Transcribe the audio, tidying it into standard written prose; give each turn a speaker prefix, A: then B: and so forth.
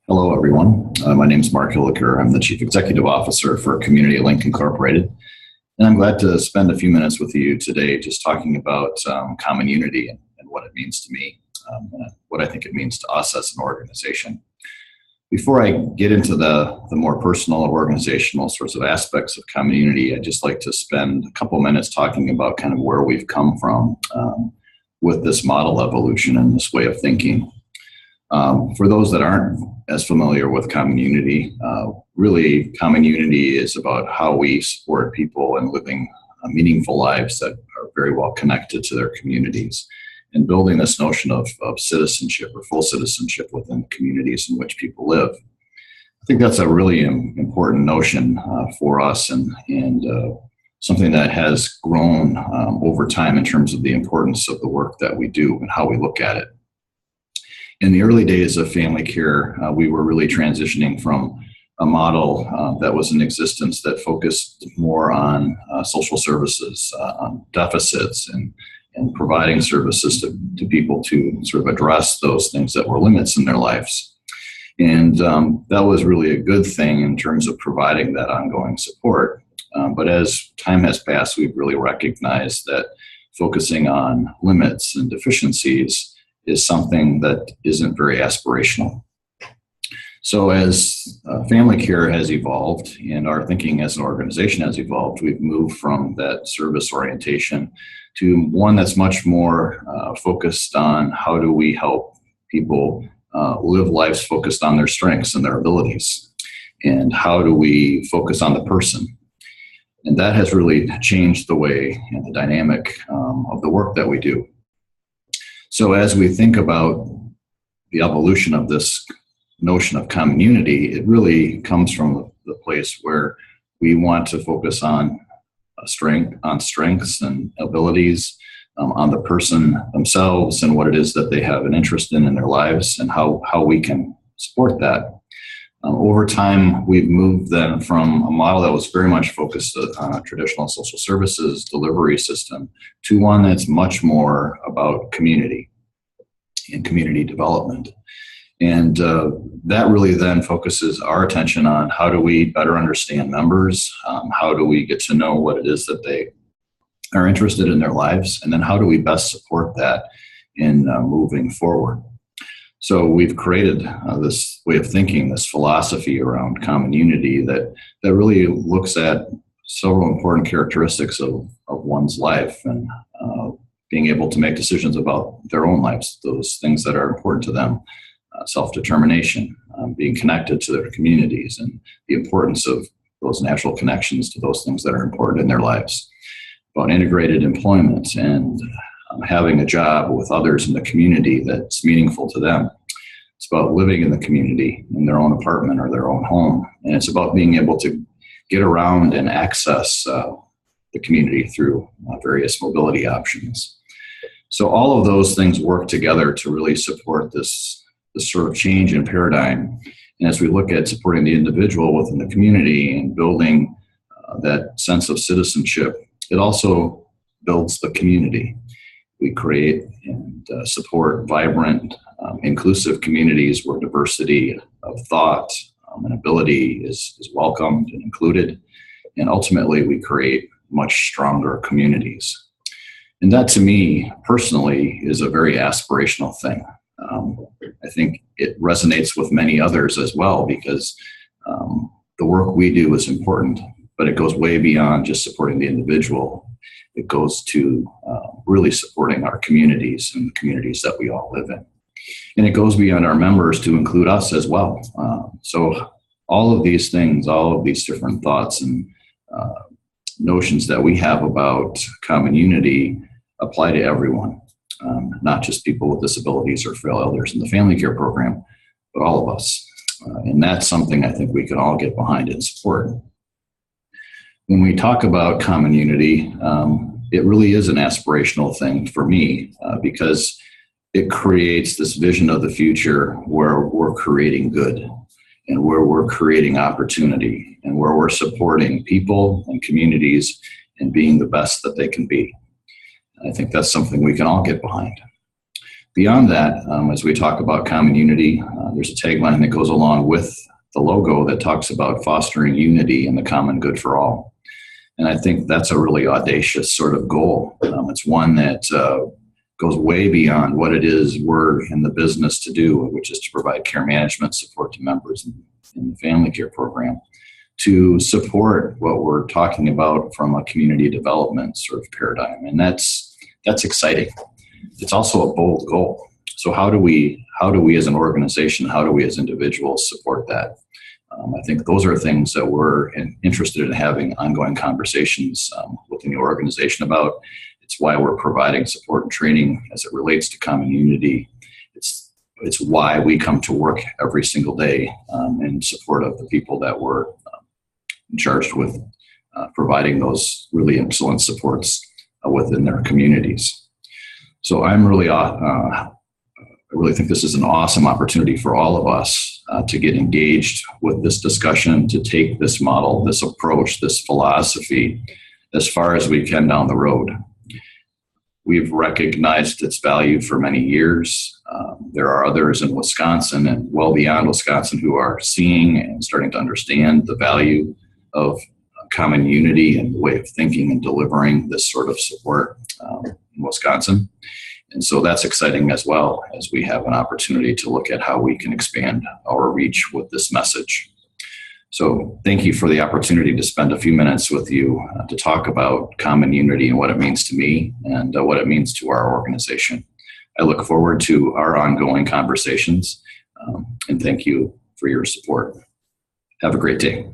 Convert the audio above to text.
A: Hello, everyone. My name is Mark Hilliker. I'm the Chief Executive Officer for Community Link Incorporated, and I'm glad to spend a few minutes with you today just talking about Commonunity and what it means to me, what I think it means to us as an organization. Before I get into the more personal or organizational sorts of aspects of Commonunity, I'd just like to spend a couple minutes talking about kind of where we've come from with this model evolution and this way of thinking. For those that aren't as familiar with Commonunity, really Commonunity is about how we support people in living meaningful lives that are very well connected to their communities and building this notion of citizenship or full citizenship within the communities in which people live. I think that's a really important notion for us and something that has grown over time in terms of the importance of the work that we do and how we look at it. In the early days of family care, we were really transitioning from a model that was in existence that focused more on social services, on deficits, and providing services to people to sort of address those things that were limits in their lives. And that was really a good thing in terms of providing that ongoing support. But as time has passed, we've really recognized that focusing on limits and deficiencies is something that isn't very aspirational. So as family care has evolved and our thinking as an organization has evolved, we've moved from that service orientation to one that's much more focused on how do we help people live lives focused on their strengths and their abilities, and how do we focus on the person. And that has really changed the way and the dynamic of the work that we do. So as we think about the evolution of this notion of community, it really comes from the place where we want to focus on strengths and abilities, on the person themselves and what it is that they have an interest in their lives and how we can support that. Over time, we've moved then from a model that was very much focused on a traditional social services delivery system to one that's much more about community and community development. And that really then focuses our attention on how do we better understand members, how do we get to know what it is that they are interested in their lives, and then how do we best support that in moving forward. So we've created this way of thinking, this philosophy around Commonunity that really looks at several important characteristics of one's life and being able to make decisions about their own lives, those things that are important to them, self-determination, being connected to their communities, and the importance of those natural connections to those things that are important in their lives, about integrated employment and having a job with others in the community that's meaningful to them. It's about living in the community in their own apartment or their own home. And it's about being able to get around and access the community through various mobility options. So all of those things work together to really support this sort of change in paradigm. And as we look at supporting the individual within the community and building that sense of citizenship, it also builds the community. We create and support vibrant, inclusive communities where diversity of thought and ability is welcomed and included. And ultimately, we create much stronger communities. And that, to me, personally, is a very aspirational thing. I think it resonates with many others as well because the work we do is important, but it goes way beyond just supporting the individual. It goes to really supporting our communities and the communities that we all live in. And it goes beyond our members to include us as well. So all of these things, all of these different thoughts and notions that we have about Commonunity apply to everyone, not just people with disabilities or frail elders in the family care program, but all of us. And that's something I think we can all get behind and support. When we talk about Commonunity, it really is an aspirational thing for me because it creates this vision of the future where we're creating good and where we're creating opportunity and where we're supporting people and communities and being the best that they can be. I think that's something we can all get behind. Beyond that, as we talk about Commonunity, there's a tagline that goes along with the logo that talks about fostering unity and the common good for all. And I think that's a really audacious sort of goal. It's one that goes way beyond what it is we're in the business to do, which is to provide care management support to members in the family care program, to support what we're talking about from a community development sort of paradigm. And that's exciting. It's also a bold goal. So how do we as an organization, how do we as individuals support that? I think those are things that we're interested in having ongoing conversations within the organization about. It's why we're providing support and training as it relates to Commonunity. It's why we come to work every single day in support of the people that we're charged with providing those really excellent supports within their communities. So I'm really, I really think this is an awesome opportunity for all of us to get engaged with this discussion, to take this model, this approach, this philosophy as far as we can down the road. We've recognized its value for many years. There are others in Wisconsin and well beyond Wisconsin who are seeing and starting to understand the value of Commonunity and the way of thinking and delivering this sort of support in Wisconsin. And so that's exciting as well, as we have an opportunity to look at how we can expand our reach with this message. So thank you for the opportunity to spend a few minutes with you to talk about Commonunity and what it means to me and what it means to our organization. I look forward to our ongoing conversations and thank you for your support. Have a great day.